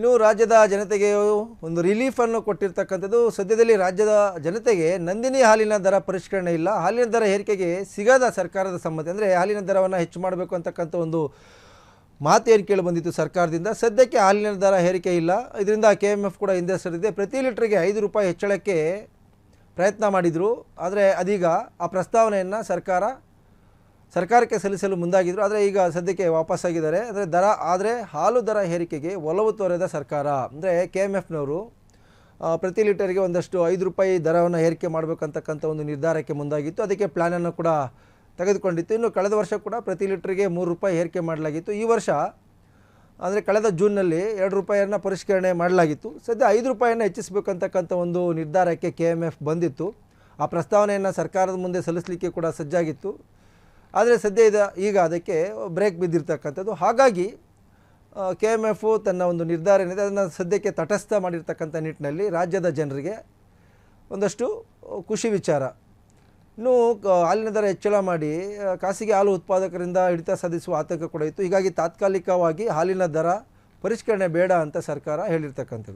ಇನ್ನು ರಾಜ್ಯದ ಜನತೆಗೆ ಒಂದು ರಿಲೀಫನ್ನು ಕೊಟ್ಟಿರ್ತಕ್ಕಂಥದ್ದು. ಸದ್ಯದಲ್ಲಿ ರಾಜ್ಯದ ಜನತೆಗೆ ನಂದಿನಿ ಹಾಲಿನ ದರ ಪರಿಷ್ಕರಣೆ ಇಲ್ಲ, ಹಾಲಿನ ದರ ಏರಿಕೆಗೆ ಸಿಗದ ಸರ್ಕಾರದ ಸಮ್ಮತಿ, ಅಂದರೆ ಹಾಲಿನ ದರವನ್ನು ಹೆಚ್ಚು ಮಾಡಬೇಕು ಅಂತಕ್ಕಂಥ ಒಂದು ಮಾತು ಏನು ಕೇಳಿ ಬಂದಿತ್ತು ಸರ್ಕಾರದಿಂದ. ಸದ್ಯಕ್ಕೆ ಹಾಲಿನ ದರ ಏರಿಕೆ ಇಲ್ಲ. ಇದರಿಂದ KMF ಕೂಡ ಹಿಂದೆ ಸರಿದಿದೆ. ಪ್ರತಿ ಲೀಟ್ರಿಗೆ 5 ರೂಪಾಯಿ ಹೆಚ್ಚಳಕ್ಕೆ ಪ್ರಯತ್ನ ಮಾಡಿದರು. ಆದರೆ ಅದೀಗ ಆ ಪ್ರಸ್ತಾವನೆಯನ್ನು ಸರ್ಕಾರಕ್ಕೆ ಸಲ್ಲಿಸಲು ಮುಂದಾಗಿದ್ದರು. ಆದರೆ ಈಗ ಸದ್ಯಕ್ಕೆ ವಾಪಸ್ಸಾಗಿದ್ದಾರೆ. ಆದರೆ ಹಾಲು ದರ ಏರಿಕೆಗೆ ಒಲವು ತೋರಿದ ಸರ್ಕಾರ, ಅಂದರೆ KMFನವರು ಪ್ರತಿ ಲೀಟರ್ಗೆ ಒಂದಷ್ಟು 5 ರೂಪಾಯಿ ದರವನ್ನು ಏರಿಕೆ ಮಾಡಬೇಕಂತಕ್ಕಂಥ ಒಂದು ನಿರ್ಧಾರಕ್ಕೆ ಮುಂದಾಗಿತ್ತು. ಅದಕ್ಕೆ ಪ್ಲ್ಯಾನನ್ನು ಕೂಡ ತೆಗೆದುಕೊಂಡಿತ್ತು. ಇನ್ನು ಕಳೆದ ವರ್ಷ ಕೂಡ ಪ್ರತಿ ಲೀಟ್ರಿಗೆ 3 ರೂಪಾಯಿ ಏರಿಕೆ ಮಾಡಲಾಗಿತ್ತು. ಈ ವರ್ಷ ಅಂದರೆ ಕಳೆದ ಜೂನ್ನಲ್ಲಿ 2 ರೂಪಾಯಿಯನ್ನು ಪರಿಷ್ಕರಣೆ ಮಾಡಲಾಗಿತ್ತು. ಸದ್ಯ 5 ರೂಪಾಯಿಯನ್ನು ಹೆಚ್ಚಿಸಬೇಕಂತಕ್ಕಂಥ ಒಂದು ನಿರ್ಧಾರಕ್ಕೆ KMF ಬಂದಿತ್ತು. ಆ ಪ್ರಸ್ತಾವನೆಯನ್ನು ಸರ್ಕಾರದ ಮುಂದೆ ಸಲ್ಲಿಸಲಿಕ್ಕೆ ಕೂಡ ಸಜ್ಜಾಗಿತ್ತು. ಆದರೆ ಸದ್ಯ ಈಗ ಅದಕ್ಕೆ ಬ್ರೇಕ್ ಬಿದ್ದಿರ್ತಕ್ಕಂಥದ್ದು. ಹಾಗಾಗಿ KMF ತನ್ನ ಒಂದು ನಿರ್ಧಾರ ಏನಿದೆ ಅದನ್ನು ಸದ್ಯಕ್ಕೆ ತಟಸ್ಥ ಮಾಡಿರ್ತಕ್ಕಂಥ ನಿಟ್ಟಿನಲ್ಲಿ ರಾಜ್ಯದ ಜನರಿಗೆ ಒಂದಷ್ಟು ಖುಷಿ ವಿಚಾರ. ಇನ್ನು ಹಾಲಿನ ದರ ಹೆಚ್ಚಳ ಮಾಡಿ ಖಾಸಗಿ ಹಾಲು ಉತ್ಪಾದಕರಿಂದ ಹಿಡಿತ ಸಾಧಿಸುವ ಆತಂಕ ಕೂಡ ಇತ್ತು. ಹೀಗಾಗಿ ತಾತ್ಕಾಲಿಕವಾಗಿ ಹಾಲಿನ ದರ ಪರಿಷ್ಕರಣೆ ಬೇಡ ಅಂತ ಸರ್ಕಾರ ಹೇಳಿರ್ತಕ್ಕಂಥದ್ದು.